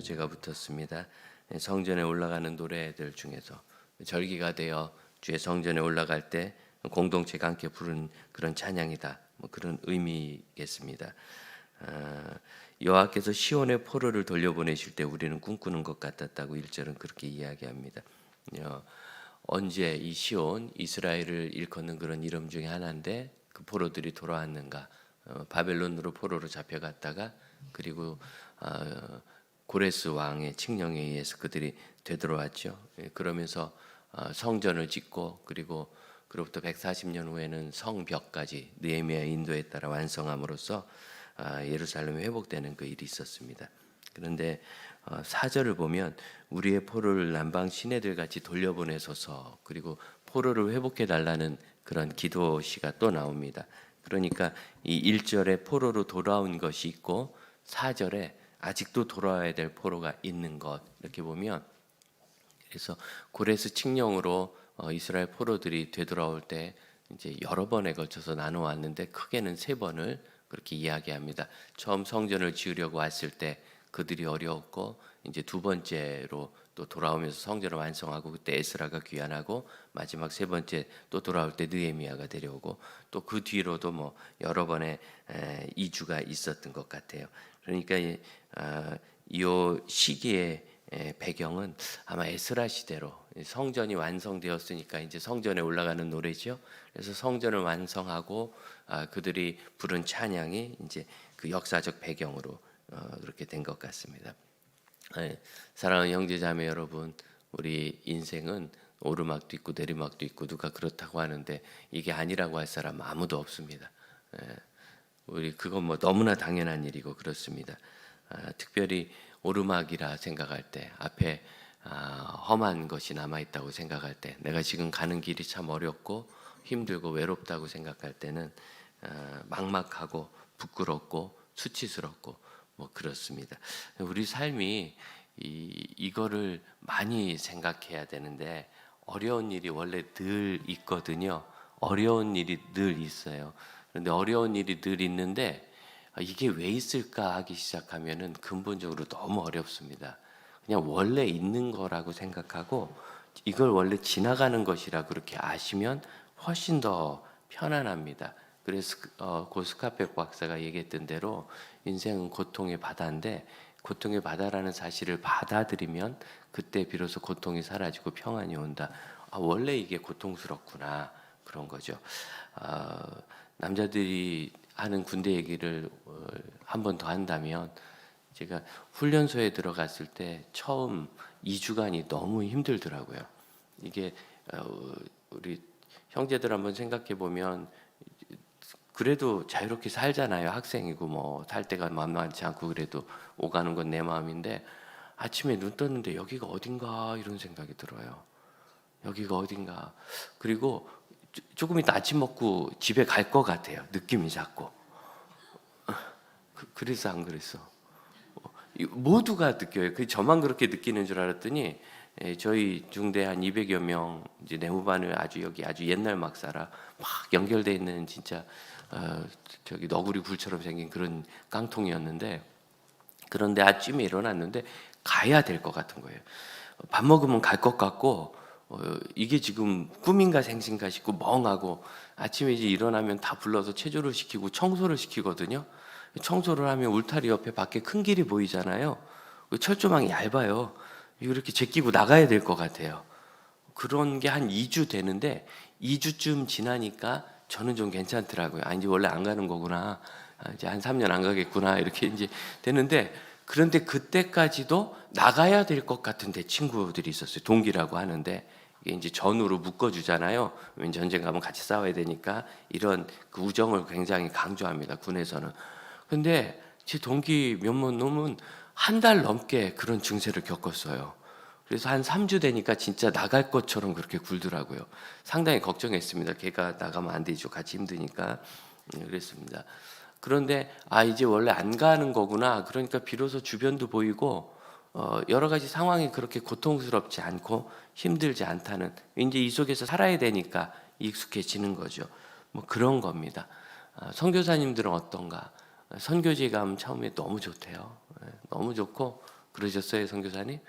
제가 붙었습니다. 성전에 올라가는 노래들 중에서 절기가 되어 주의 성전에 올라갈 때 공동체가 함께 부른 그런 찬양이다. 그런 의미겠습니다. 여호와께서 시온의 포로를 돌려보내실 때 우리는 꿈꾸는 것 같았다고 1절은 그렇게 이야기합니다. 언제 이 시온 이스라엘을 일컫는 그런 이름 중에 하나인데 그 포로들이 돌아왔는가? 바벨론으로 포로로 잡혀갔다가 그리고 고레스 왕의 칙령에 의해서 그들이 되돌아왔죠. 그러면서 성전을 짓고 그리고 그로부터 140년 후에는 성벽까지 느헤미야의 인도에 따라 완성함으로써 예루살렘이 회복되는 그 일이 있었습니다. 그런데 4절을 보면 우리의 포로를 남방 시내들 같이 돌려보내소서, 그리고 포로를 회복해 달라는 그런 기도 시가 또 나옵니다. 그러니까 이 1절에 포로로 돌아온 것이 있고 4절에 아직도 돌아와야 될 포로가 있는 것, 이렇게 보면, 그래서 고레스 칙령으로 이스라엘 포로들이 되돌아올 때 이제 여러 번에 걸쳐서 나눠왔는데 크게는 3번을 그렇게 이야기합니다. 처음 성전을 지으려고 왔을 때 그들이 어려웠고, 이제 2번째로 또 돌아오면서 성전을 완성하고 그때 에스라가 귀환하고, 마지막 3번째 또 돌아올 때 느헤미야가 데려오고, 또 그 뒤로도 뭐 여러 번의 이주가 있었던 것 같아요. 그러니까 이 시기의 배경은 아마 에스라 시대로 성전이 완성되었으니까 이제 성전에 올라가는 노래죠. 그래서 성전을 완성하고 그들이 부른 찬양이 이제 그 역사적 배경으로 그렇게 된 것 같습니다. 사랑하는 형제자매 여러분, 우리 인생은 오르막도 있고 내리막도 있고 누가 그렇다고 하는데 이게 아니라고 할 사람 아무도 없습니다. 우리 그건 뭐 너무나 당연한 일이고 그렇습니다. 특별히 오르막이라 생각할 때, 앞에 험한 것이 남아있다고 생각할 때, 내가 지금 가는 길이 참 어렵고 힘들고 외롭다고 생각할 때는 막막하고 부끄럽고 수치스럽고 뭐 그렇습니다. 우리 삶이 이거를 많이 생각해야 되는데, 어려운 일이 원래 늘 있거든요. 어려운 일이 늘 있어요. 그런데 어려운 일이 늘 있는데 이게 왜 있을까 하기 시작하면은 근본적으로 너무 어렵습니다. 그냥 원래 있는 거라고 생각하고 이걸 원래 지나가는 것이라 그렇게 아시면 훨씬 더 편안합니다. 그래서 고 스카펙 박사가 얘기했던 대로 인생은 고통의 바다인데, 고통의 바다라는 사실을 받아들이면 그때 비로소 고통이 사라지고 평안이 온다. 원래 이게 고통스럽구나, 그런 거죠. 남자들이 하는 군대 얘기를 한 번 더 한다면, 제가 훈련소에 들어갔을 때 처음 2주간이 너무 힘들더라고요. 이게 우리 형제들 한번 생각해 보면 그래도 자유롭게 살잖아요. 학생이고 뭐 살 때가 만만치 않고 그래도 오가는 건 내 마음인데, 아침에 눈 떴는데 여기가 어딘가 이런 생각이 들어요. 여기가 어딘가. 그리고 조금 이따 아침 먹고 집에 갈 것 같아요. 느낌이 자꾸. 그래서 안 그랬어. 모두가 느껴요. 저만 그렇게 느끼는 줄 알았더니 저희 중대 한 200여 명 이제 내무반을 아주 옛날 막사라 막 연결돼 있는 진짜 저기 너구리 굴처럼 생긴 그런 깡통이었는데, 그런데 아침에 일어났는데 가야 될 것 같은 거예요. 밥 먹으면 갈 것 같고 이게 지금 꿈인가 생신가 싶고 멍하고, 아침에 이제 일어나면 다 불러서 체조를 시키고 청소를 시키거든요. 청소를 하면 울타리 옆에 밖에 큰 길이 보이잖아요. 철조망이 얇아요. 이렇게 제끼고 나가야 될 것 같아요. 그런 게 한 2주 되는데 2주쯤 지나니까 저는 좀 괜찮더라고요. 이제 원래 안 가는 거구나. 이제 한 3년 안 가겠구나. 이렇게 이제 되는데, 그런데 그때까지도 나가야 될 것 같은데 친구들이 있었어요. 동기라고 하는데 이게 이제 전우로 묶어주잖아요. 왜냐면 전쟁 가면 같이 싸워야 되니까 이런 그 우정을 굉장히 강조합니다, 군에서는. 근데 제 동기 몇몇 놈은 한 달 넘게 그런 증세를 겪었어요. 그래서 한 3주 되니까 진짜 나갈 것처럼 그렇게 굴더라고요. 상당히 걱정했습니다. 걔가 나가면 안 되죠. 같이 힘드니까. 그랬습니다. 그런데 이제 원래 안 가는 거구나. 그러니까 비로소 주변도 보이고 여러 가지 상황이 그렇게 고통스럽지 않고 힘들지 않다는, 이제 이 속에서 살아야 되니까 익숙해지는 거죠. 뭐 그런 겁니다. 선교사님들은 어떤가? 선교지 가면 처음에 너무 좋대요. 너무 좋고 그러셨어요, 선교사님?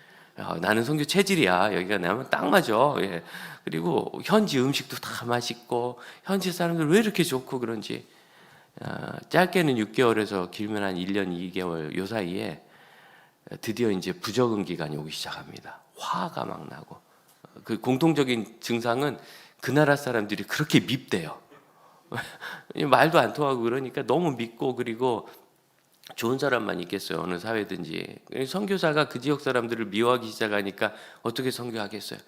나는 선교 체질이야. 여기가 나면 딱 맞아. 예. 그리고 현지 음식도 다 맛있고 현지 사람들 왜 이렇게 좋고 그런지. 짧게는 6개월에서 길면 한 1년 2개월 요 사이에 드디어 이제 부적응 기간이 오기 시작합니다. 화가 막 나고 그 공통적인 증상은 그 나라 사람들이 그렇게 밉대요. 말도 안 통하고 그러니까 너무 밉고 그리고 좋은 사람만 있겠어요. 어느 사회든지. 선교사가 그 지역 사람들을 미워하기 시작하니까 어떻게 선교하겠어요?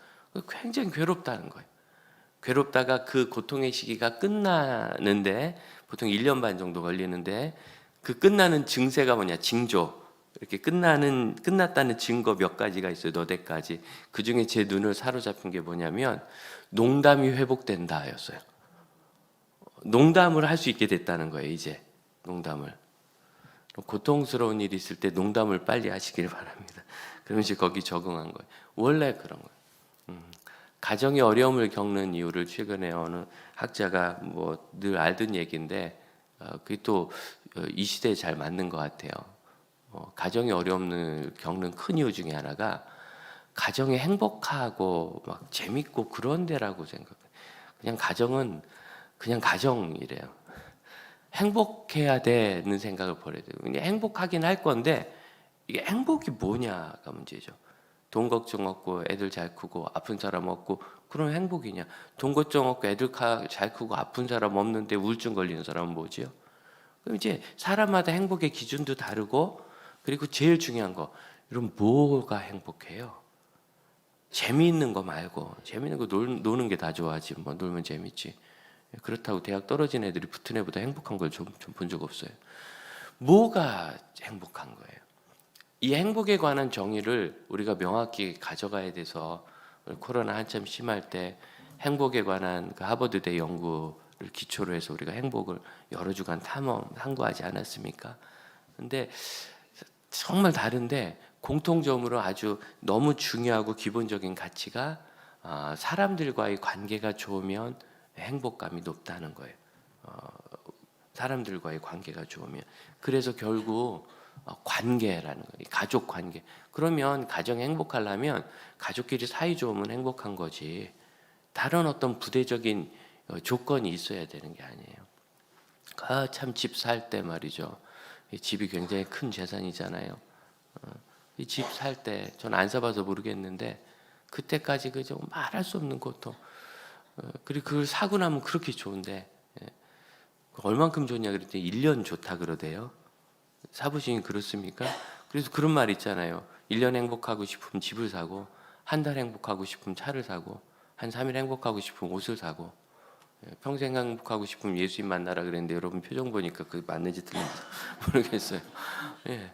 굉장히 괴롭다는 거예요. 괴롭다가 그 고통의 시기가 끝나는데 보통 1년 반 정도 걸리는데 그 끝나는 증세가 뭐냐? 징조. 이렇게 끝났다는 증거 몇 가지가 있어요. 너댓 가지. 그 중에 제 눈을 사로잡힌 게 뭐냐면 농담이 회복된다였어요. 농담을 할 수 있게 됐다는 거예요. 이제 농담을. 고통스러운 일이 있을 때 농담을 빨리 하시길 바랍니다. 그러면 이제 거기 적응한 거예요. 원래 그런 거예요. 가정의 어려움을 겪는 이유를 최근에 어느 학자가 뭐 늘 알던 얘기인데 그게 또 이 시대에 잘 맞는 것 같아요. 가정의 어려움을 겪는 큰 이유 중에 하나가 가정이 행복하고 막 재밌고 그런 데라고 생각해요. 그냥 가정은 그냥 가정이래요. 행복해야 되는 생각을 버려야 돼요. 그냥 행복하긴 할 건데 이게 행복이 뭐냐가 문제죠. 돈 걱정 없고 애들 잘 크고 아픈 사람 없고 그런 행복이냐? 돈 걱정 없고 애들 잘 크고 아픈 사람 없는데 우울증 걸리는 사람은 뭐지요? 그럼 이제 사람마다 행복의 기준도 다르고 그리고 제일 중요한 거 여러분 뭐가 행복해요? 재미있는 거 말고 재미있는 거 노는 게 다 좋아하지 뭐 놀면 재밌지. 그렇다고 대학 떨어진 애들이 붙은 애보다 행복한 걸 좀 본 적 없어요. 뭐가 행복한 거예요? 이 행복에 관한 정의를 우리가 명확히 가져가야 돼서 코로나 한참 심할 때 행복에 관한 그 하버드대 연구를 기초로 해서 우리가 행복을 여러 주간 탐구하지 않았습니까? 근데 정말 다른데 공통점으로 아주 너무 중요하고 기본적인 가치가 사람들과의 관계가 좋으면 행복감이 높다는 거예요. 사람들과의 관계가 좋으면. 그래서 결국 관계라는 거예요. 가족 관계. 그러면 가정이 행복하려면 가족끼리 사이 좋으면 행복한 거지. 다른 어떤 부대적인 조건이 있어야 되는 게 아니에요. 참 집 살 때 말이죠. 이 집이 굉장히 큰 재산이잖아요. 이 집 살 때 전 안 사봐서 모르겠는데 그때까지 그저 말할 수 없는 고통. 그리고 그걸 사고 나면 그렇게 좋은데 얼만큼 좋냐 그랬더니 1년 좋다 그러대요. 사부시님 그렇습니까? 그래서 그런 말 있잖아요. 1년 행복하고 싶으면 집을 사고 한 달 행복하고 싶으면 차를 사고 한 3일 행복하고 싶으면 옷을 사고 평생 행복하고 싶으면 예수님 만나라 그랬는데 여러분 표정 보니까 그게 맞는지 틀린지 모르겠어요. 예.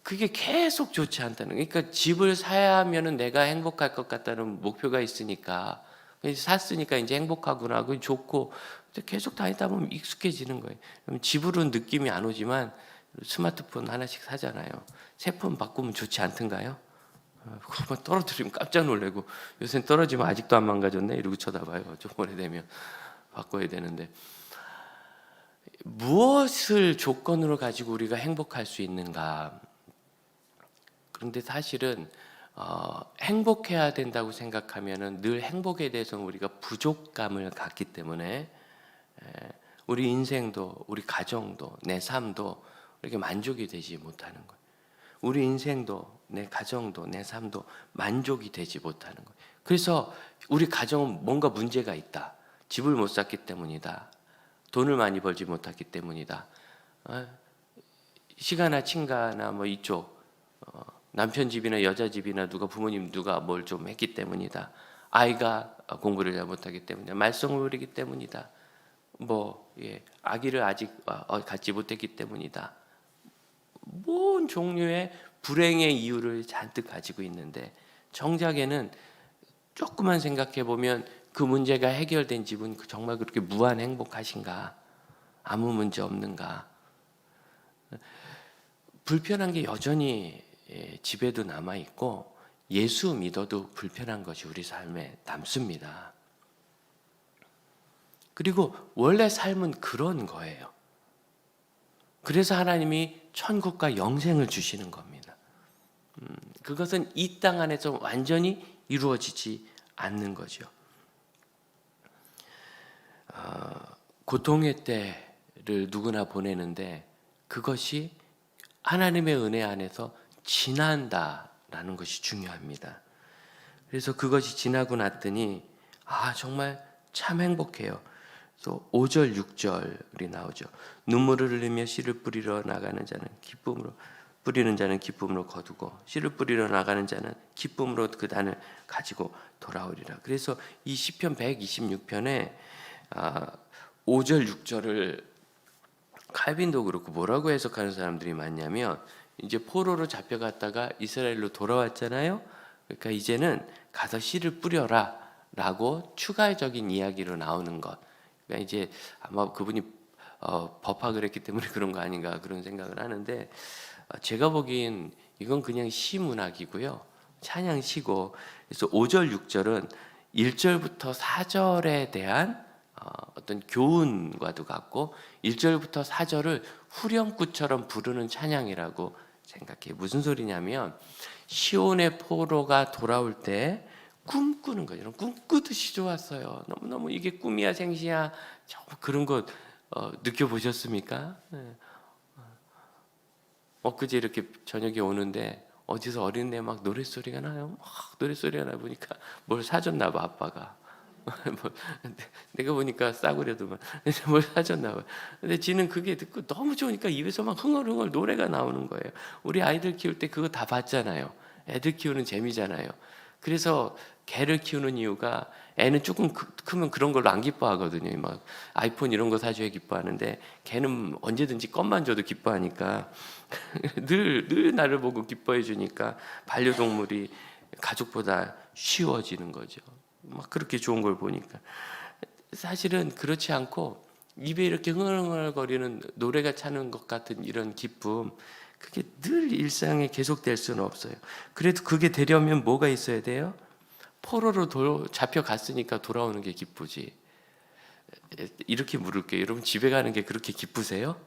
그게 계속 좋지 않다는 거예요. 그러니까 집을 사야 하면은 내가 행복할 것 같다는 목표가 있으니까 샀으니까 이제 행복하구나. 그 좋고 계속 다니다 보면 익숙해지는 거예요. 그럼 집으로는 느낌이 안 오지만 스마트폰 하나씩 사잖아요. 새 폰 바꾸면 좋지 않던가요? 그거 떨어뜨리면 깜짝 놀래고 요새는 떨어지면 아직도 안 망가졌네 이러고 쳐다봐요. 좀 오래되면 바꿔야 되는데 무엇을 조건으로 가지고 우리가 행복할 수 있는가? 그런데 사실은 행복해야 된다고 생각하면은 늘 행복에 대해서는 우리가 부족감을 갖기 때문에 우리 인생도 우리 가정도 내 삶도 이렇게 만족이 되지 못하는 거예요. 우리 인생도 내 가정도 내 삶도 만족이 되지 못하는 거예요. 그래서 우리 가정은 뭔가 문제가 있다. 집을 못 샀기 때문이다. 돈을 많이 벌지 못했기 때문이다. 시가나 친가나 뭐 이쪽 남편 집이나 여자 집이나 누가 부모님 누가 뭘 좀 했기 때문이다. 아이가 공부를 잘 못하기 때문이다. 말썽을 부리기 때문이다. 아기를 아직 갖지 못했기 때문이다. 뭔 종류의 불행의 이유를 잔뜩 가지고 있는데 정작에는 조금만 생각해 보면 그 문제가 해결된 집은 정말 그렇게 무한 행복하신가? 아무 문제 없는가? 불편한 게 여전히 집에도 남아 있고 예수 믿어도 불편한 것이 우리 삶에 남습니다. 그리고 원래 삶은 그런 거예요. 그래서 하나님이 천국과 영생을 주시는 겁니다. 그것은 이 땅 안에서 완전히 이루어지지 않는 거죠. 고통의 때를 누구나 보내는데 그것이 하나님의 은혜 안에서 지난다라는 것이 중요합니다. 그래서 그것이 지나고 났더니 정말 참 행복해요. 그래서 5절 6절이 나오죠. 눈물을 흘리며 씨를 뿌리러 나가는 자는 기쁨으로 뿌리는 자는 기쁨으로 거두고 씨를 뿌리러 나가는 자는 기쁨으로 그 단을 가지고 돌아오리라. 그래서 이 시편 126편에 5절 6절을 칼빈도 그렇고 뭐라고 해석하는 사람들이 많냐면 이제 포로로 잡혀갔다가 이스라엘로 돌아왔잖아요. 그러니까 이제는 가서 씨를 뿌려라 라고 추가적인 이야기로 나오는 것. 그러니까 이제 아마 그분이 법학을 했기 때문에 그런 거 아닌가 그런 생각을 하는데 제가 보기엔 이건 그냥 시문학이고요. 찬양시고 그래서 5절 6절은 1절부터 4절에 대한 어떤 교훈과도 같고 1절부터 4절을 후렴구처럼 부르는 찬양이라고 생각해요. 무슨 소리냐면 시온의 포로가 돌아올 때 꿈꾸는 거죠. 꿈꾸듯이 좋았어요. 너무너무 이게 꿈이야 생시야 그런 거 느껴보셨습니까? 네. 엊그제 이렇게 저녁에 오는데 어디서 어린애 막 노랫소리가 나요. 막 노랫소리가 나 보니까 뭘 사줬나 봐 아빠가. 내가 보니까 싸구려도 뭘 사줬나 봐. 근데 지는 그게 듣고 너무 좋으니까 입에서 막 흥얼흥얼 노래가 나오는 거예요. 우리 아이들 키울 때 그거 다 봤잖아요. 애들 키우는 재미잖아요. 그래서 개를 키우는 이유가 애는 조금 크면 그런 걸로 안 기뻐하거든요. 막 아이폰 이런 거 사줘야 기뻐하는데 개는 언제든지 껌만 줘도 기뻐하니까 늘 나를 보고 기뻐해 주니까 반려동물이 가족보다 쉬워지는 거죠. 막 그렇게 좋은 걸 보니까 사실은 그렇지 않고 입에 이렇게 흥얼흥얼거리는 노래가 차는 것 같은 이런 기쁨 그게 늘 일상에 계속될 수는 없어요. 그래도 그게 되려면 뭐가 있어야 돼요? 포로로 잡혀갔으니까 돌아오는 게 기쁘지. 이렇게 물을게요. 여러분 집에 가는 게 그렇게 기쁘세요?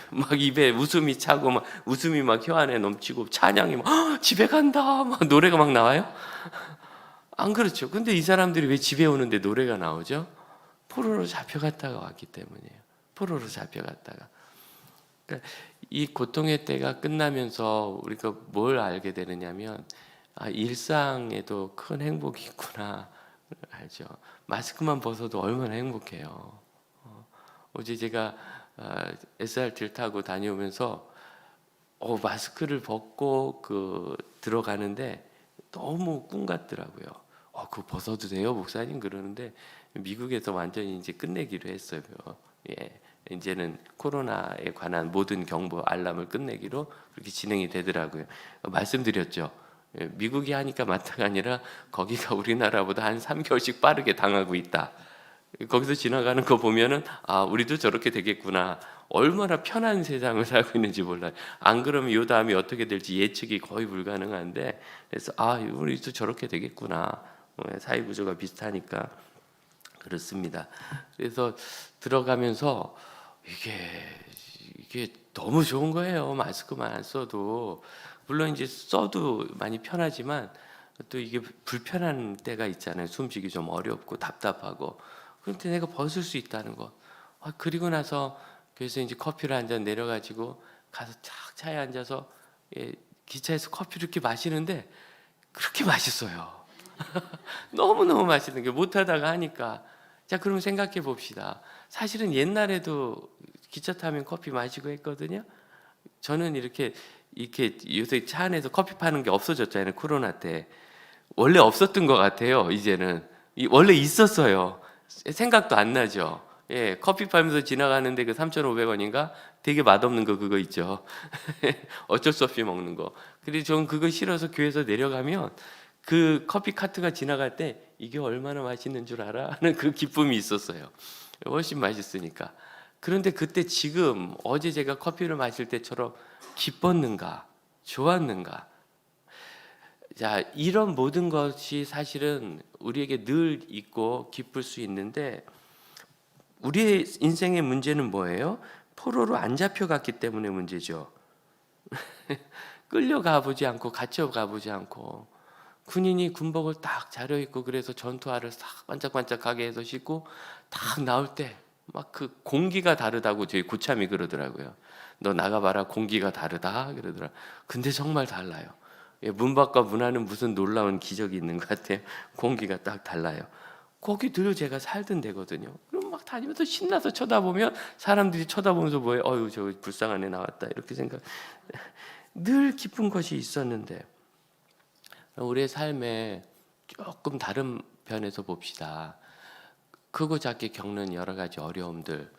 막 입에 웃음이 차고 막 웃음이 막 혀 안에 넘치고 찬양이 막 집에 간다 막 노래가 막 나와요? 안 그렇죠. 근데 이 사람들이 왜 집에 오는데 노래가 나오죠? 포로로 잡혀갔다가 왔기 때문이에요. 포로로 잡혀갔다가. 그러니까 이 고통의 때가 끝나면서 우리가 뭘 알게 되느냐면 일상에도 큰 행복이 있구나 알죠. 마스크만 벗어도 얼마나 행복해요. 어제 제가 SRT를 타고 다녀오면서 마스크를 벗고 들어가는데 너무 꿈 같더라고요. 그거 벗어도 돼요, 목사님? 그러는데 미국에서 완전히 이제 끝내기로 했어요. 예, 이제는 코로나에 관한 모든 경보 알람을 끝내기로 그렇게 진행이 되더라고요. 말씀드렸죠. 예, 미국이 하니까 마타가 아니라 거기가 우리나라보다 한 3개월씩 빠르게 당하고 있다. 거기서 지나가는 거 보면은 우리도 저렇게 되겠구나. 얼마나 편한 세상을 살고 있는지 몰라요. 안 그러면 이 다음이 어떻게 될지 예측이 거의 불가능한데 그래서 우리도 저렇게 되겠구나. 사회 구조가 비슷하니까 그렇습니다. 그래서 들어가면서 이게 너무 좋은 거예요. 마스크만 안 써도 물론 이제 써도 많이 편하지만 또 이게 불편한 때가 있잖아요. 숨쉬기 좀 어렵고 답답하고. 그런데 내가 벗을 수 있다는 거. 그리고 나서 그래서 이제 커피를 한 잔 내려가지고 가서 쫙 차에 앉아서 기차에서 커피를 이렇게 마시는데 그렇게 맛있어요. 너무너무 맛있는 게 못하다가 하니까. 자, 그러면 생각해 봅시다. 사실은 옛날에도 기차 타면 커피 마시고 했거든요. 저는 이렇게 요새 차 안에서 커피 파는 게 없어졌잖아요. 코로나 때. 원래 없었던 것 같아요. 이제는. 원래 있었어요. 생각도 안 나죠. 예, 커피 팔면서 지나가는데 그 3,500원인가? 되게 맛없는 거 그거 있죠. 어쩔 수 없이 먹는 거. 근데 저는 그거 싫어서 교회에서 내려가면 그 커피 카트가 지나갈 때 이게 얼마나 맛있는 줄 알아? 하는 그 기쁨이 있었어요. 훨씬 맛있으니까. 그런데 그때 지금 어제 제가 커피를 마실 때처럼 기뻤는가? 좋았는가? 자, 이런 모든 것이 사실은 우리에게 늘 있고 기쁠 수 있는데 우리의 인생의 문제는 뭐예요? 포로로 안 잡혀갔기 때문에 문제죠. 끌려가 보지 않고 갇혀가 보지 않고 군인이 군복을 딱 차려입고 그래서 전투화를 싹 반짝반짝하게 해서 신고 딱 나올 때 막 그 공기가 다르다고 저희 구참이 그러더라고요. 너 나가봐라, 공기가 다르다 그러더라. 근데 정말 달라요. 예, 문 밖과 문 안은 무슨 놀라운 기적이 있는 것 같아요. 공기가 딱 달라요. 거기 늘 제가 살던 데거든요. 그럼 막 다니면서 신나서 쳐다보면 사람들이 쳐다보면서 뭐해? 어유 저 불쌍한 애 나왔다 이렇게 생각. 늘 기쁜 것이 있었는데 우리의 삶에 조금 다른 편에서 봅시다. 크고 작게 겪는 여러 가지 어려움들,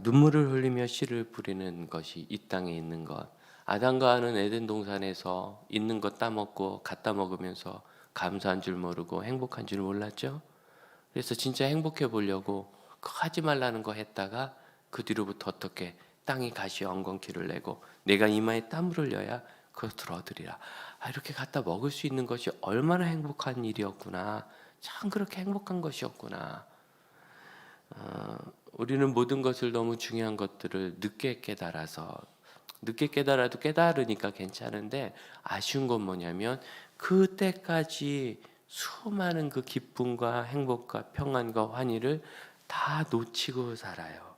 눈물을 흘리며 씨를 뿌리는 것이 이 땅에 있는 것. 아담과 하와는 에덴 동산에서 있는 것 따먹고 갖다 먹으면서 감사한 줄 모르고 행복한 줄 몰랐죠. 그래서 진짜 행복해 보려고 그 하지 말라는 거 했다가 그 뒤로부터 어떻게 땅이 가시 엉겅퀴를 내고 내가 이마에 땀을 흘려야 그것을 얻으리라. 이렇게 갖다 먹을 수 있는 것이 얼마나 행복한 일이었구나. 참 그렇게 행복한 것이었구나. 우리는 모든 것을 너무 중요한 것들을 늦게 깨달아서 늦게 깨달아도 깨달으니까 괜찮은데 아쉬운 건 뭐냐면 그때까지 수많은 그 기쁨과 행복과 평안과 환희를 다 놓치고 살아요.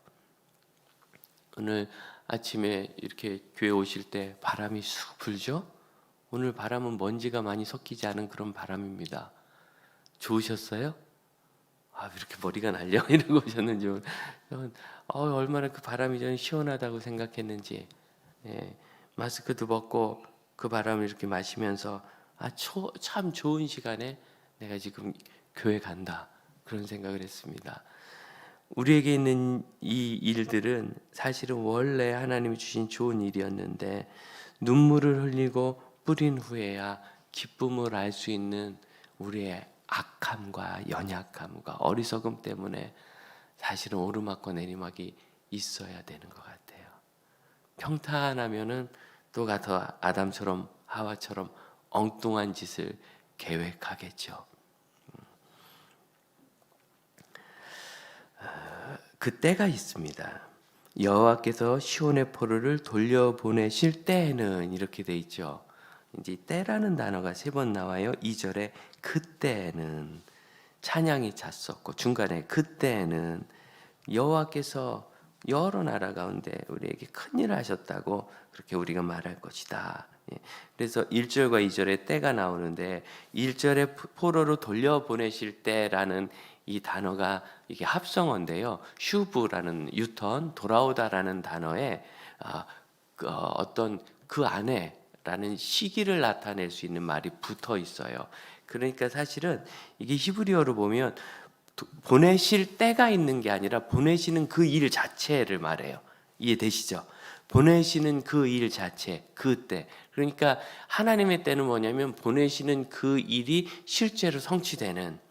오늘 아침에 이렇게 교회 오실 때 바람이 쑥 불죠? 오늘 바람은 먼지가 많이 섞이지 않은 그런 바람입니다. 좋으셨어요? 이렇게 머리가 날려 이러고 오셨는지 얼마나 그 바람이 저는 시원하다고 생각했는지. 예, 마스크도 벗고 그 바람을 이렇게 마시면서 참 좋은 시간에 내가 지금 교회 간다 그런 생각을 했습니다. 우리에게 있는 이 일들은 사실은 원래 하나님이 주신 좋은 일이었는데 눈물을 흘리고 뿌린 후에야 기쁨을 알 수 있는 우리의 악함과 연약함과 어리석음 때문에 사실은 오르막과 내리막이 있어야 되는 것 같아요. 평탄하면은 또 가서 아담처럼 하와처럼 엉뚱한 짓을 계획하겠죠. 그때가 있습니다. 여호와께서 시온의 포로를 돌려보내실 때에는 이렇게 돼 있죠. 이제 때라는 단어가 3번 나와요. 2절에 그때는 찬양이 찼었고 중간에 그때는 여호와께서 여러 나라 가운데 우리에게 큰 일을 하셨다고 그렇게 우리가 말할 것이다. 그래서 1절과 2절에 때가 나오는데 1절에 포로로 돌려보내실 때라는 이 단어가 이게 합성어인데요. 슈브라는 유턴, 돌아오다라는 단어에 어떤 그 안에라는 시기를 나타낼 수 있는 말이 붙어 있어요. 그러니까 사실은 이게 히브리어로 보면 보내실 때가 있는 게 아니라 보내시는 그 일 자체를 말해요. 이해되시죠? 보내시는 그 일 자체, 그 때. 그러니까 하나님의 때는 뭐냐면 보내시는 그 일이 실제로 성취되는.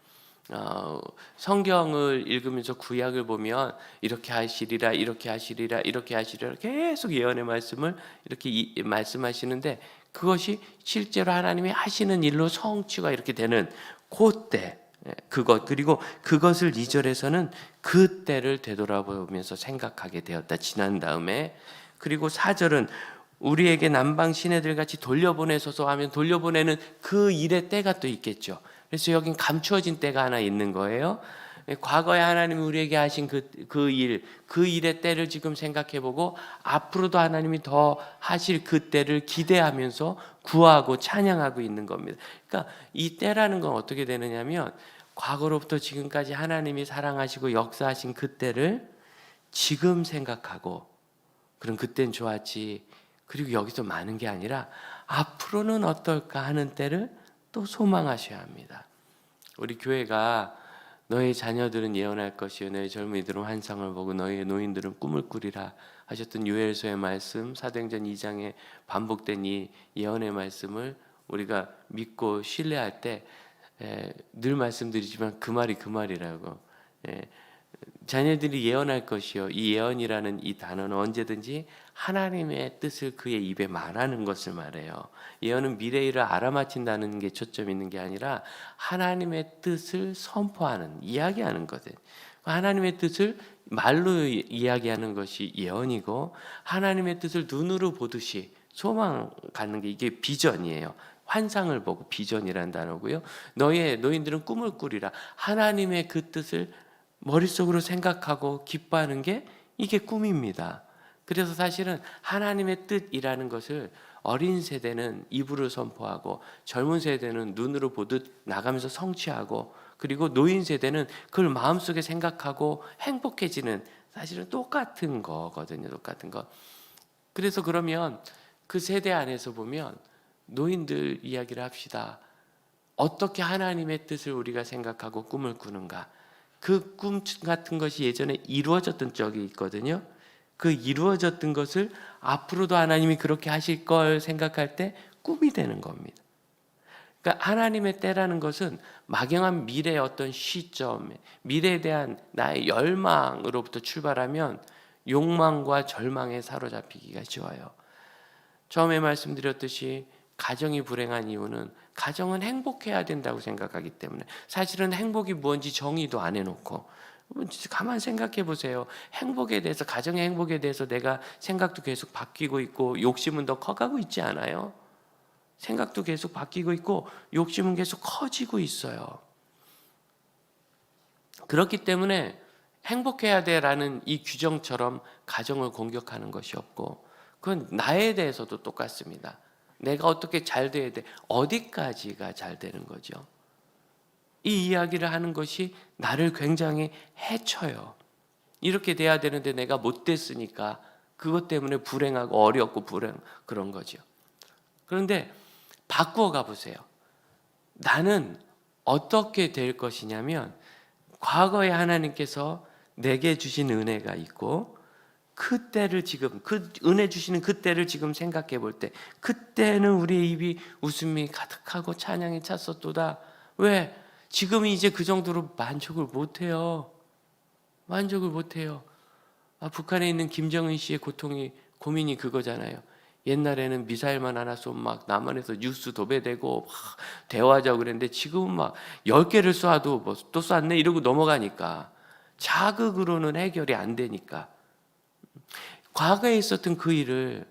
성경을 읽으면서 구약을 보면 이렇게 하시리라, 이렇게 하시리라, 이렇게 하시리라 계속 예언의 말씀을 이렇게 말씀하시는데 그것이 실제로 하나님이 하시는 일로 성취가 이렇게 되는 그때. 그것 그리고 그것을 2절에서는 그때를 되돌아보면서 생각하게 되었다 지난 다음에 그리고 4절은 우리에게 남방 시내들 같이 돌려보내소서 하면 돌려보내는 그 일의 때가 또 있겠죠. 그래서 여긴 감추어진 때가 하나 있는 거예요. 과거에 하나님이 우리에게 하신 그 일의 때를 지금 생각해보고 앞으로도 하나님이 더 하실 그 때를 기대하면서 구하고 찬양하고 있는 겁니다. 그러니까 이 때라는 건 어떻게 되느냐면 과거로부터 지금까지 하나님이 사랑하시고 역사하신 그 때를 지금 생각하고 그럼 그땐 좋았지. 그리고 여기서 많은 게 아니라 앞으로는 어떨까 하는 때를 또 소망하셔야 합니다. 우리 교회가 너희 자녀들은 예언할 것이요 너희 젊은이들은 환상을 보고 너희 노인들은 꿈을 꾸리라 하셨던 요엘서의 말씀 사도행전 2장에 반복된 이 예언의 말씀을 우리가 믿고 신뢰할 때 늘 말씀드리지만 그 말이 그 말이라고. 자녀들이 예언할 것이요 이 예언이라는 이 단어는 언제든지 하나님의 뜻을 그의 입에 말하는 것을 말해요. 예언은 미래의 일을 알아맞힌다는 게 초점 있는 게 아니라 하나님의 뜻을 선포하는 이야기하는 거든. 하나님의 뜻을 말로 이야기하는 것이 예언이고 하나님의 뜻을 눈으로 보듯이 소망 갖는 게 이게 비전이에요. 환상을 보고 비전이라는 단어고요. 너희들은 꿈을 꾸리라. 하나님의 그 뜻을 머릿속으로 생각하고 기뻐하는 게 이게 꿈입니다. 그래서 사실은 하나님의 뜻이라는 것을 어린 세대는 입으로 선포하고 젊은 세대는 눈으로 보듯 나가면서 성취하고 그리고 노인 세대는 그걸 마음속에 생각하고 행복해지는 사실은 똑같은 거거든요. 똑같은 거. 그래서 그러면 그 세대 안에서 보면 노인들 이야기를 합시다. 어떻게 하나님의 뜻을 우리가 생각하고 꿈을 꾸는가? 그 꿈 같은 것이 예전에 이루어졌던 적이 있거든요. 그 이루어졌던 것을 앞으로도 하나님이 그렇게 하실 걸 생각할 때 꿈이 되는 겁니다. 그러니까 하나님의 때라는 것은 막연한 미래의 어떤 시점, 미래에 대한 나의 열망으로부터 출발하면 욕망과 절망에 사로잡히기가 쉬워요. 처음에 말씀드렸듯이 가정이 불행한 이유는 가정은 행복해야 된다고 생각하기 때문에 사실은 행복이 뭔지 정의도 안 해놓고 가만 생각해 보세요. 행복에 대해서 가정의 행복에 대해서 내가 생각도 계속 바뀌고 있고 욕심은 더 커가고 있지 않아요? 생각도 계속 바뀌고 있고 욕심은 계속 커지고 있어요. 그렇기 때문에 행복해야 돼라는 이 규정처럼 가정을 공격하는 것이 없고 그건 나에 대해서도 똑같습니다. 내가 어떻게 잘 돼야 돼? 어디까지가 잘 되는 거죠? 이 이야기를 하는 것이 나를 굉장히 해쳐요. 이렇게 돼야 되는데 내가 못 됐으니까 그것 때문에 불행하고 어렵고 그런 거죠. 그런데 바꾸어 가보세요. 나는 어떻게 될 것이냐면 과거에 하나님께서 내게 주신 은혜가 있고 그때를 지금 그 은혜 주시는 그때를 지금 생각해 볼 때 그때는 우리의 입이 웃음이 가득하고 찬양이 찼었도다. 왜? 지금은 이제 그 정도로 만족을 못해요. 만족을 못해요. 북한에 있는 김정은 씨의 고민이 그거잖아요. 옛날에는 미사일만 하나 쏘면 막 남한에서 뉴스 도배되고 막 대화하자고 그랬는데 지금은 막 10개를 쏴도 뭐 또 쐈네 이러고 넘어가니까 자극으로는 해결이 안 되니까 과거에 있었던 그 일을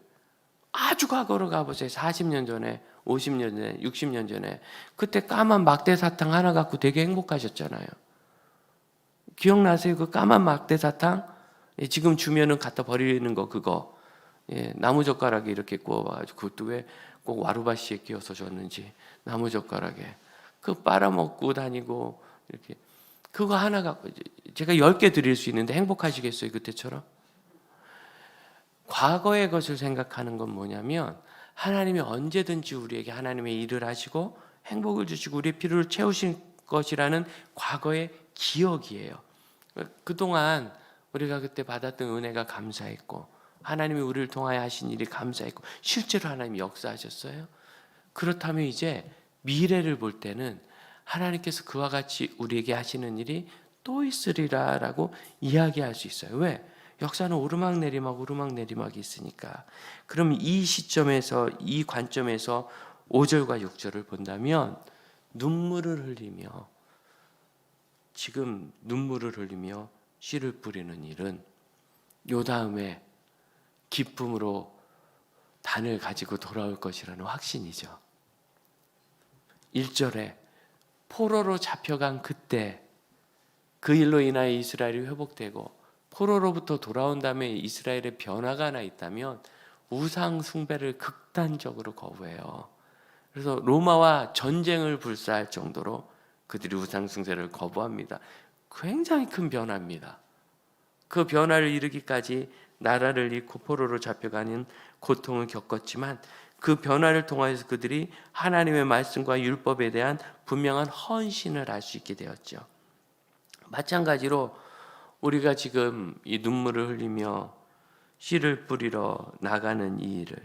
아주 과거로 가보세요. 40년 전에 50년 전에 60년 전에 그때 까만 막대 사탕 하나 갖고 되게 행복하셨잖아요. 기억나세요? 그 까만 막대 사탕 지금 주면은 갖다 버리는 거 그거 나무젓가락에 이렇게 구워가지고 그것도 왜 꼭 와루바시에 끼워서 줬는지 나무젓가락에 그 빨아먹고 다니고 이렇게 그거 하나 갖고 제가 10개 드릴 수 있는데 행복하시겠어요? 그때처럼? 과거의 것을 생각하는 건 뭐냐면 하나님이 언제든지 우리에게 하나님의 일을 하시고 행복을 주시고 우리의 필요를 채우신 것이라는 과거의 기억이에요. 그동안 우리가 그때 받았던 은혜가 감사했고 하나님이 우리를 통하여 하신 일이 감사했고 실제로 하나님이 역사하셨어요. 그렇다면 이제 미래를 볼 때는 하나님께서 그와 같이 우리에게 하시는 일이 또 있으리라라고 이야기할 수 있어요. 왜? 역사는 오르막내리막이 있으니까. 그럼 이 시점에서 이 관점에서 5절과 6절을 본다면 눈물을 흘리며 지금 눈물을 흘리며 씨를 뿌리는 일은 요 다음에 기쁨으로 단을 가지고 돌아올 것이라는 확신이죠. 1절에 포로로 잡혀간 그때 그 일로 인하여 이스라엘이 회복되고 포로로부터 돌아온 다음에 이스라엘의 변화가 하나 있다면 우상 숭배를 극단적으로 거부해요. 그래서 로마와 전쟁을 불사할 정도로 그들이 우상 숭배를 거부합니다. 굉장히 큰 변화입니다. 그 변화를 이루기까지 나라를 잃고 포로로 잡혀가는 고통을 겪었지만 그 변화를 통하여서 그들이 하나님의 말씀과 율법에 대한 분명한 헌신을 할 수 있게 되었죠. 마찬가지로 우리가 지금 이 눈물을 흘리며 씨를 뿌리러 나가는 이 일을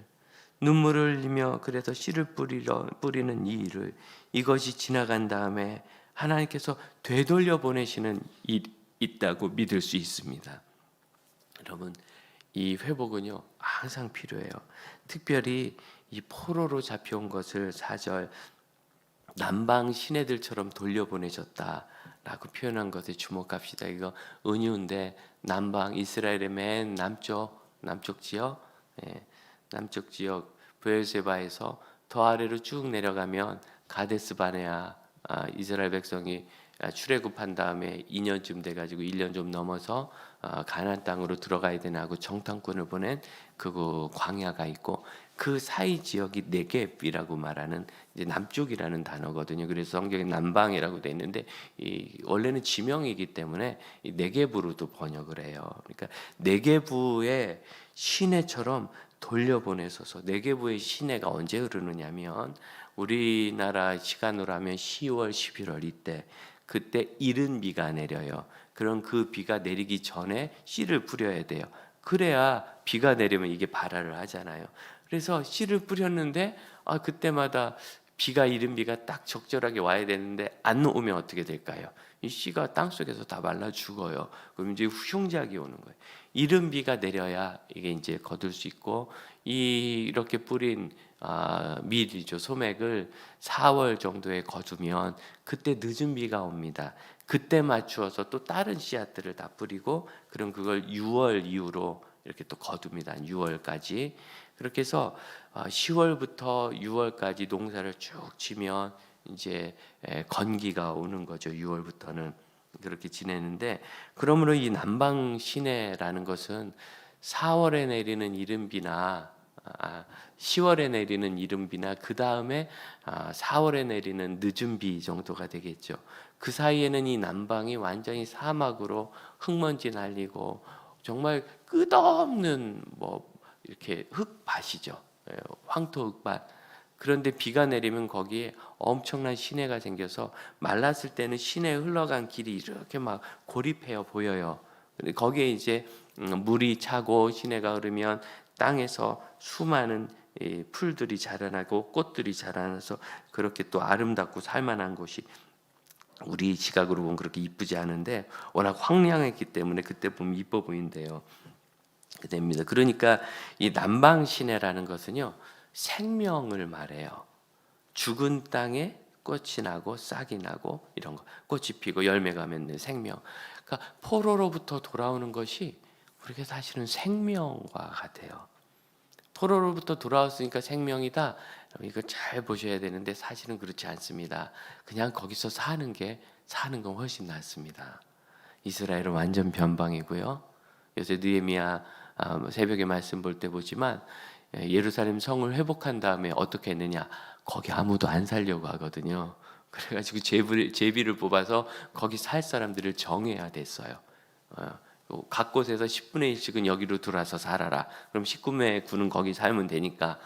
눈물을 흘리며 그래서 씨를 뿌리는 이 일을 이것이 지나간 다음에 하나님께서 되돌려 보내시는 일이 있다고 믿을 수 있습니다. 여러분 이 회복은요 항상 필요해요. 특별히 이 포로로 잡혀온 것을 4절 남방 시내들처럼 돌려보내셨다라고 표현한 것에 주목합시다. 이거 은유인데 남방 이스라엘의 맨 남쪽 지역, 남쪽 지역 브엘세바에서 더 아래로 쭉 내려가면 가데스 바네아, 이스라엘 백성이 출애굽한 다음에 2년쯤 돼가지고 1년 좀 넘어서 가나안 땅으로 들어가야 되나고 정탐꾼을 보낸 그 광야가 있고, 그 사이 지역이 네겝이라고 말하는 이제 남쪽이라는 단어거든요. 그래서 성경에 남방이라고 돼 있는데 원래는 지명이기 때문에 이 네겝으로도 번역을 해요. 그러니까 네겝의 시내처럼 돌려보내소서. 네겝의 시내가 언제 흐르느냐면 우리나라 시간으로 하면 10월, 11월 이때, 그때 이른 비가 내려요. 그럼 그 비가 내리기 전에 씨를 뿌려야 돼요. 그래야 비가 내리면 이게 발화를 하잖아요. 그래서 씨를 뿌렸는데 그때마다 비가 이른 비가 딱 적절하게 와야 되는데 안 오면 어떻게 될까요? 이 씨가 땅속에서 다 말라 죽어요. 그럼 이제 흉작이 오는 거예요. 이른 비가 내려야 이게 이제 거둘 수 있고, 이렇게 뿌린 밀이죠, 소맥을 4월 정도에 거두면 그때 늦은 비가 옵니다. 그때 맞추어서 또 다른 씨앗들을 다 뿌리고, 그럼 그걸 6월 이후로 이렇게 또 거둡니다. 6월까지. 그렇게 해서 10월부터 6월까지 농사를 쭉 치면 이제 건기가 오는 거죠. 6월부터는 그렇게 지내는데, 그러므로 이 남방 시내라는 것은 4월에 내리는 이른 비나 10월에 내리는 이른 비나 그 다음에 4월에 내리는 늦은 비 정도가 되겠죠. 그 사이에는 이 남방이 완전히 사막으로 흙먼지 날리고 정말 끝없는 이렇게 흙밭이죠. 황토 흙밭. 그런데 비가 내리면 거기에 엄청난 시내가 생겨서 말랐을 때는 시내에 흘러간 길이 이렇게 막 고립해요 보여요. 근데 거기에 이제 물이 차고 시내가 흐르면 땅에서 수많은 풀들이 자라나고 꽃들이 자라나서 그렇게 또 아름답고 살만한 곳이 우리 시각으로 보면 그렇게 이쁘지 않은데 워낙 황량했기 때문에 그때 보면 이뻐 보인대요. 됩니다. 그러니까 이 남방 시내라는 것은요, 생명을 말해요. 죽은 땅에 꽃이 나고 싹이 나고 이런 거, 꽃이 피고 열매가 맺는 생명. 그러니까 포로로부터 돌아오는 것이 우리가 사실은 생명과 같아요. 포로로부터 돌아왔으니까 생명이다. 이거 잘 보셔야 되는데 사실은 그렇지 않습니다. 그냥 거기서 사는 건 훨씬 낫습니다. 이스라엘은 완전 변방이고요. 요새 느헤미야 새벽에 말씀 볼 때 보지만 예루살렘 성을 회복한 다음에 어떻게 했느냐, 거기 아무도 안 살려고 하거든요. 그래가지고 제비를 뽑아서 거기 살 사람들을 정해야 됐어요. 각 곳에서 10분의 1씩은 여기로 들어와서 살아라. 그럼 19매 군은 거기 살면 되니까.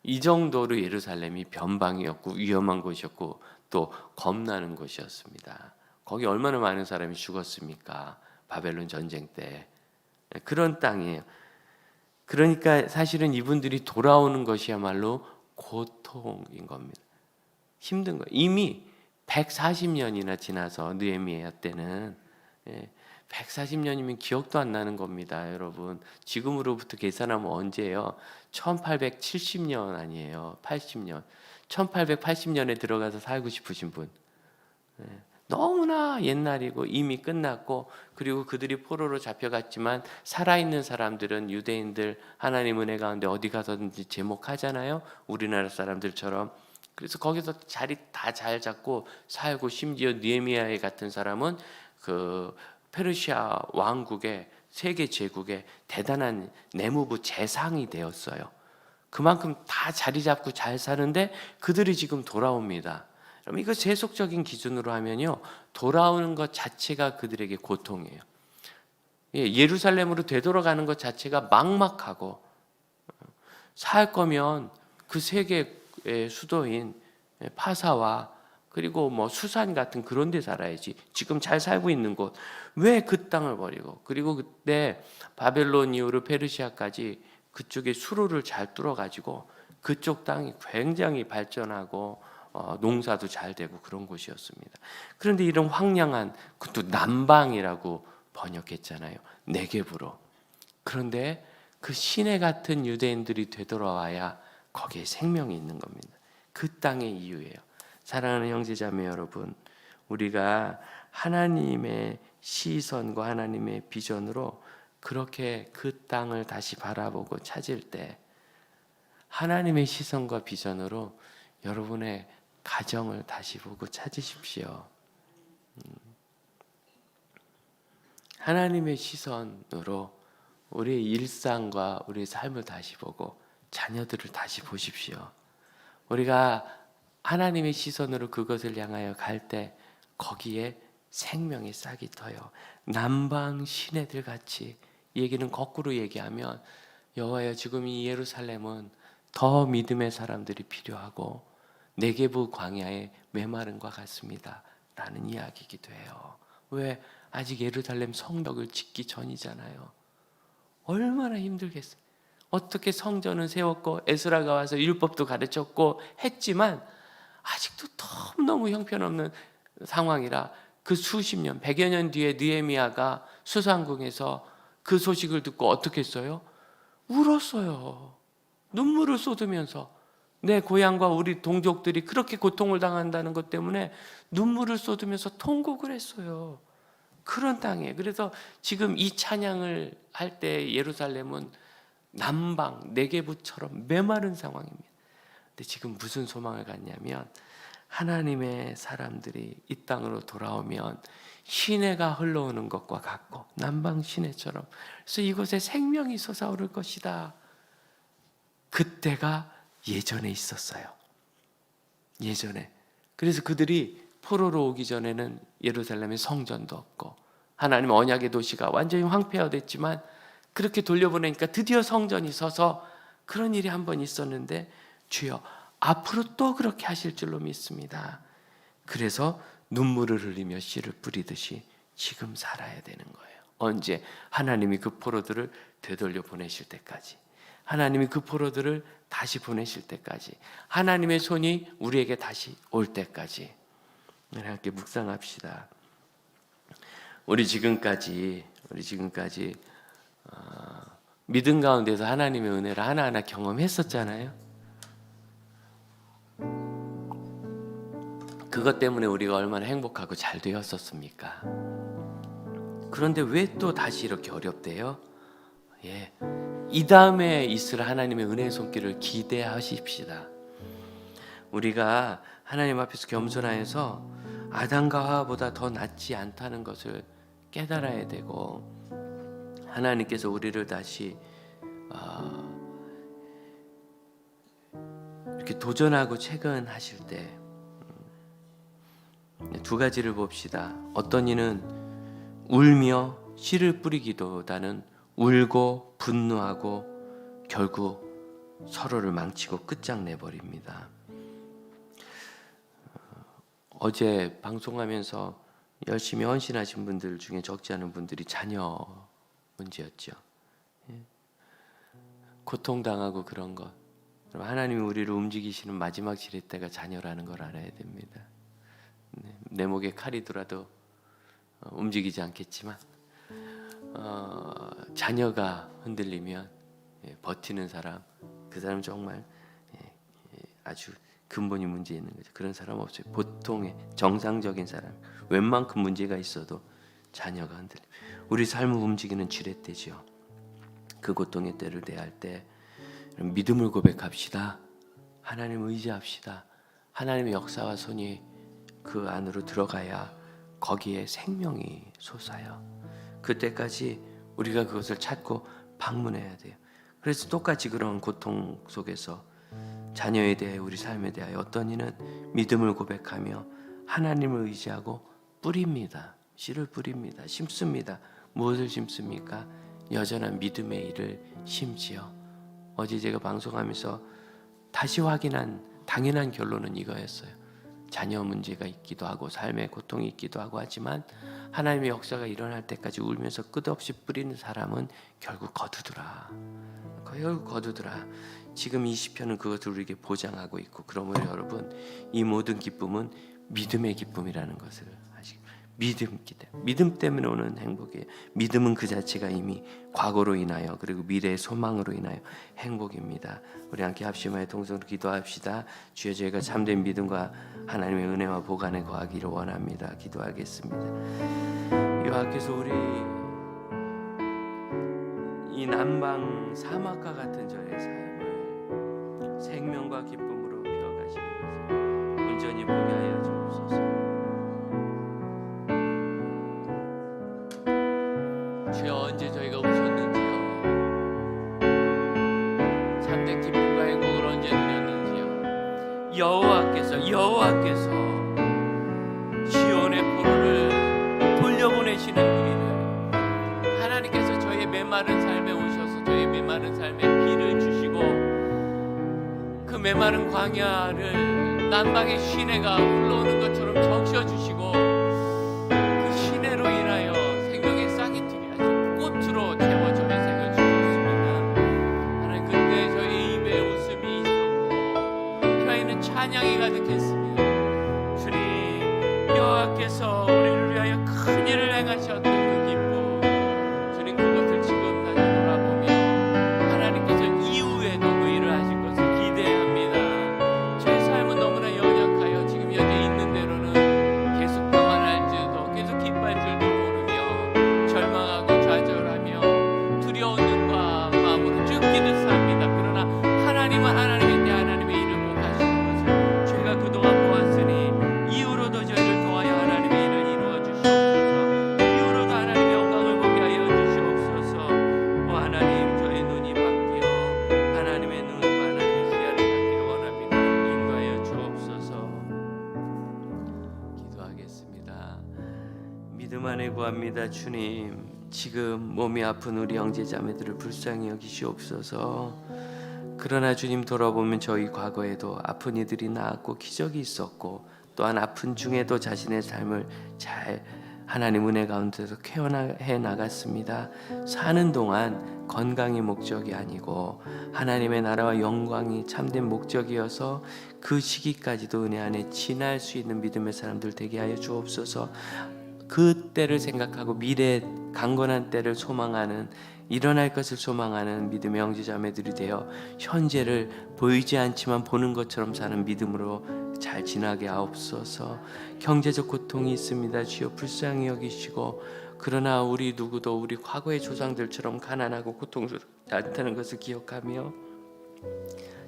이 정도로 예루살렘이 변방이었고 위험한 곳이었고 또 겁나는 곳이었습니다. 거기 얼마나 많은 사람이 죽었습니까? 바벨론 전쟁 때. 그런 땅이에요. 그러니까 사실은 이분들이 돌아오는 것이야말로 고통인 겁니다. 힘든 거예요. 이미 140년이나 지나서 느헤미야 때는 140년이면 기억도 안 나는 겁니다, 여러분. 지금으로부터 계산하면 언제예요? 1870년 아니에요. 80년. 1880년에 들어가서 살고 싶으신 분. 너무나 옛날이고 이미 끝났고, 그리고 그들이 포로로 잡혀갔지만 살아있는 사람들은 유대인들 하나님 은혜 가운데 어디 가서든지 제목하잖아요. 우리나라 사람들처럼. 그래서 거기서 자리 다 잘 잡고 살고, 심지어 느헤미야 같은 사람은 그 페르시아 왕국의 세계 제국의 대단한 내무부 재상이 되었어요. 그만큼 다 자리 잡고 잘 사는데 그들이 지금 돌아옵니다. 그럼 이거 세속적인 기준으로 하면요, 돌아오는 것 자체가 그들에게 고통이에요. 예루살렘으로 되돌아가는 것 자체가 막막하고, 살 거면 그 세계의 수도인 파사와 그리고 수산 같은 그런 데 살아야지. 지금 잘 살고 있는 곳, 왜 그 땅을 버리고. 그리고 그때 바벨론 이후로 페르시아까지 그쪽에 수로를 잘 뚫어가지고 그쪽 땅이 굉장히 발전하고 농사도 잘 되고 그런 곳이었습니다. 그런데 이런 황량한, 그것도 남방이라고 번역했잖아요. 네겝으로. 그런데 그 시내 같은 유대인들이 되돌아와야 거기에 생명이 있는 겁니다. 그 땅의 이유예요. 사랑하는 형제자매 여러분, 우리가 하나님의 시선과 하나님의 비전으로 그렇게 그 땅을 다시 바라보고 찾을 때, 하나님의 시선과 비전으로 여러분의 가정을 다시 보고 찾으십시오. 하나님의 시선으로 우리의 일상과 우리의 삶을 다시 보고 자녀들을 다시 보십시오. 우리가 하나님의 시선으로 그것을 향하여 갈 때 거기에 생명의 싹이 터요. 남방 시내들 같이, 이 얘기는 거꾸로 얘기하면 여호와여, 지금 이 예루살렘은 더 믿음의 사람들이 필요하고 네게부 광야의 메마름과 같습니다 라는 이야기이기도 해요. 왜? 아직 예루살렘 성벽을 짓기 전이잖아요. 얼마나 힘들겠어요. 어떻게 성전은 세웠고 에스라가 와서 율법도 가르쳤고 했지만 아직도 너무너무 형편없는 상황이라 그 수십 년, 100여 년 뒤에 느헤미야가 수상궁에서 그 소식을 듣고 어떻게 했어요? 울었어요. 눈물을 쏟으면서 내 고향과 우리 동족들이 그렇게 고통을 당한다는 것 때문에 눈물을 쏟으면서 통곡을 했어요. 그런 땅에. 그래서 지금 이 찬양을 할 때 예루살렘은 남방 네게부처럼 메마른 상황입니다. 근데 지금 무슨 소망을 갖냐면 하나님의 사람들이 이 땅으로 돌아오면 시내가 흘러오는 것과 같고 남방 시내처럼, 그래서 이곳에 생명이 솟아오를 것이다. 그때가 예전에 있었어요. 예전에. 그래서 그들이 포로로 오기 전에는 예루살렘에 성전도 없고 하나님 언약의 도시가 완전히 황폐화됐지만 그렇게 돌려보내니까 드디어 성전이 서서 그런 일이 한 번 있었는데 주여 앞으로 또 그렇게 하실 줄로 믿습니다. 그래서 눈물을 흘리며 씨를 뿌리듯이 지금 살아야 되는 거예요. 언제? 하나님이 그 포로들을 되돌려 보내실 때까지, 하나님이 그 포로들을 다시 보내실 때까지, 하나님의 손이 우리에게 다시 올 때까지. 함께 묵상합시다. 우리 지금까지 믿음 가운데서 하나님의 은혜를 하나하나 경험했었잖아요. 그것 때문에 우리가 얼마나 행복하고 잘 되었었습니까? 그런데 왜 또 다시 이렇게 어렵대요? 이 다음에 있을 하나님의 은혜의 손길을 기대하십시다. 우리가 하나님 앞에서 겸손하여서 아담과 하와보다 더 낫지 않다는 것을 깨달아야 되고, 하나님께서 우리를 다시 이렇게 도전하고 채근하실 때 두 가지를 봅시다. 어떤 이는 울며 씨를 뿌리기보다는 울고 분노하고 결국 서로를 망치고 끝장내버립니다. 어제 방송하면서 열심히 헌신하신 분들 중에 적지 않은 분들이 자녀 문제였죠. 고통당하고 그런 것. 하나님이 우리를 움직이시는 마지막 지렛대가 자녀라는 걸 알아야 됩니다. 내 목에 칼이 들어도 움직이지 않겠지만 자녀가 흔들리면 버티는 사람, 그 사람 정말 아주 근본이 문제 있는 거죠. 그런 사람 없어요. 보통의 정상적인 사람, 웬만큼 문제가 있어도 자녀가 흔들리면 우리 삶을 움직이는 지렛대죠. 그 고통의 때를 대할 때 믿음을 고백합시다. 하나님을 의지합시다. 하나님의 역사와 손이 그 안으로 들어가야 거기에 생명이 솟아요. 그때까지 우리가 그것을 찾고 방문해야 돼요. 그래서 똑같이 그런 고통 속에서 자녀에 대해, 우리 삶에 대하여 어떤 이는 믿음을 고백하며 하나님을 의지하고 뿌립니다. 씨를 뿌립니다. 심습니다. 무엇을 심습니까? 여전한 믿음의 일을 심지요. 어제 제가 방송하면서 다시 확인한 당연한 결론은 이거였어요. 자녀 문제가 있기도 하고 삶의 고통이 있기도 하고 하지만 하나님의 역사가 일어날 때까지 울면서 끝없이 뿌리는 사람은 결국 거두더라. 지금 이 시편은 그것을 우리에게 보장하고 있고, 그러므로 여러분, 이 모든 기쁨은 믿음의 기쁨이라는 것을 아시고, 믿음 때문에 오는 행복이에요. 믿음은 그 자체가 이미 과거로 인하여 그리고 미래의 소망으로 인하여 행복입니다. 우리 함께 합심하여 동성으로 기도합시다. 주여, 저희가 참된 믿음과 하나님의 은혜와 보관에 거하기를 원합니다. 기도하겠습니다. 여호와께서 우리 이 남방 사막과 같은 저의 삶을 생명과 기쁨으로 피어가시는 것을 온전히 보게 하여 주옵소서. 주여, 언제 저희가 웃었는지요? 참된 기쁨과 행복을 언제 누렸는지요? 여호와께서 시온의 포로를 돌려보내시는 우리를, 하나님께서 저희의 메마른 삶에 오셔서 저희의 메마른 삶에 비를 주시고 그 메마른 광야를 난방의 시내가 흘러오는 것처럼 적셔주시고 그 시내로 인하여 생명의 싹이 트게 하시고 꽃으로 채워 저희 생을 주셨습니다. 하나님, 그때 저희 입에 웃음이 있었고 혀에는 찬양이 가득했습니다. 주님, 여호와께서 우리를 위하여 큰 일을 행하셨던 그 기쁨, 주님, 그것을 지금 다시 돌아보며 하나님께서 이후에도 그 일을 하실 것을 기대합니다. 저의 삶은 너무나 연약하여 지금 현재 있는 대로는 계속 평안할지도 계속 기뻐할 줄도 모르며 절망하고 좌절하며 두려운 눈과 마음으로 쫓기듯 삽니다. 그러나 하나님은 하나님인데 하나님의 일을 꼭 하시는 것을 저희가 그동안 보았으니 이후로도 저희를 도와여 하나님의 일을 이루어 주시옵소서. 이후로도 하나님의 영광을 보게 하여 주시옵소서. 오 하나님, 저의 눈이 바뀌어 하나님의 눈과 하나님의 시야를 갖기를 원합니다. 인도하여 주옵소서. 기도하겠습니다. 믿음 안에 구합니다. 주님, 지금 몸이 아픈 우리 형제자매들을 불쌍히 여기시옵소서. 그러나 주님, 돌아보면 저희 과거에도 아픈 이들이 나았고 기적이 있었고 또한 아픈 중에도 자신의 삶을 잘 하나님 은혜 가운데서 케어해 나갔습니다. 사는 동안 건강이 목적이 아니고 하나님의 나라와 영광이 참된 목적이어서 그 시기까지도 은혜 안에 지날 수 있는 믿음의 사람들 되게 하여 주옵소서. 그 때를 생각하고 미래 강건한 때를 소망하는, 일어날 것을 소망하는 믿음의 형제자매들이 되어 현재를 보이지 않지만 보는 것처럼 사는 믿음으로 잘 지나게 하옵소서. 경제적 고통이 있습니다. 주여, 불쌍히 여기시고, 그러나 우리 누구도 우리 과거의 조상들처럼 가난하고 고통스럽지 않다는 것을 기억하며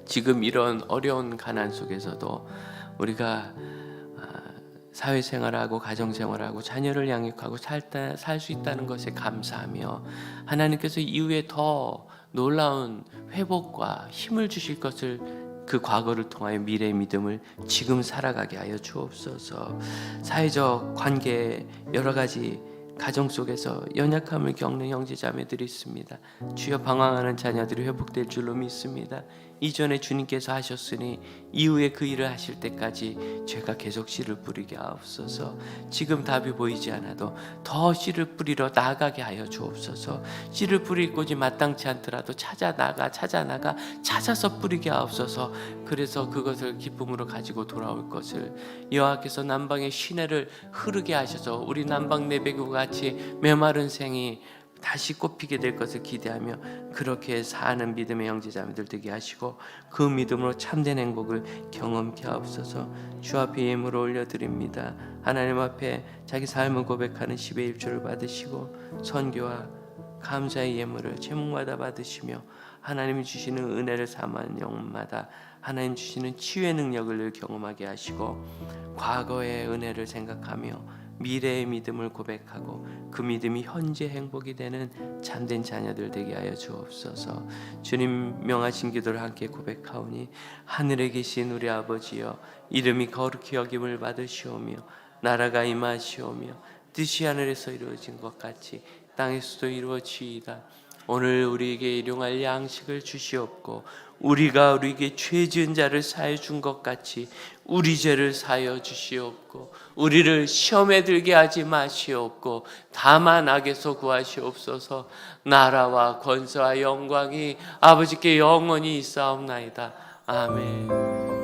지금 이런 어려운 가난 속에서도 우리가 사회생활하고 가정생활하고 자녀를 양육하고 살 수 있다는 것에 감사하며 하나님께서 이후에 더 놀라운 회복과 힘을 주실 것을, 그 과거를 통하여 미래의 믿음을 지금 살아가게 하여 주옵소서. 사회적 관계 여러 가지 가정 속에서 연약함을 겪는 형제자매들이 있습니다. 주여, 방황하는 자녀들이 회복될 줄로 믿습니다. 이전에 주님께서 하셨으니 이후에 그 일을 하실 때까지 죄가 계속 씨를 뿌리게 하옵소서. 지금 답이 보이지 않아도 더 씨를 뿌리러 나아가게 하여 주옵소서. 씨를 뿌릴 곳이 마땅치 않더라도 찾아서 뿌리게 하옵소서. 그래서 그것을 기쁨으로 가지고 돌아올 것을, 여호와께서 남방의 시내를 흐르게 하셔서 우리 남방 내배구가 같이 메마른 생이 다시 꽃피게 될 것을 기대하며 그렇게 사는 믿음의 형제자매들 되게 하시고 그 믿음으로 참된 행복을 경험케 하옵소서. 주 앞에 예물을 올려드립니다. 하나님 앞에 자기 삶을 고백하는 10의 1조를 받으시고 선교와 감사의 예물을 제목마다 받으시며 하나님이 주시는 은혜를 삼하는 영혼마다 하나님 주시는 치유의 능력을 늘 경험하게 하시고 과거의 은혜를 생각하며 미래의 믿음을 고백하고 그 믿음이 현재 행복이 되는 참된 자녀들 되게 하여 주옵소서. 주님 명하신 기도를 함께 고백하오니 하늘에 계신 우리 아버지여, 이름이 거룩히 여김을 받으시오며 나라가 임하시오며 뜻이 하늘에서 이루어진 것 같이 땅에서도 이루어지이다. 오늘 우리에게 일용할 양식을 주시옵고 우리가 우리에게 죄 지은 자를 사해 준 것 같이 우리 죄를 사하여 주시옵고 우리를 시험에 들게 하지 마시옵고 다만 악에서 구하시옵소서. 나라와 권세와 영광이 아버지께 영원히 있사옵나이다. 아멘.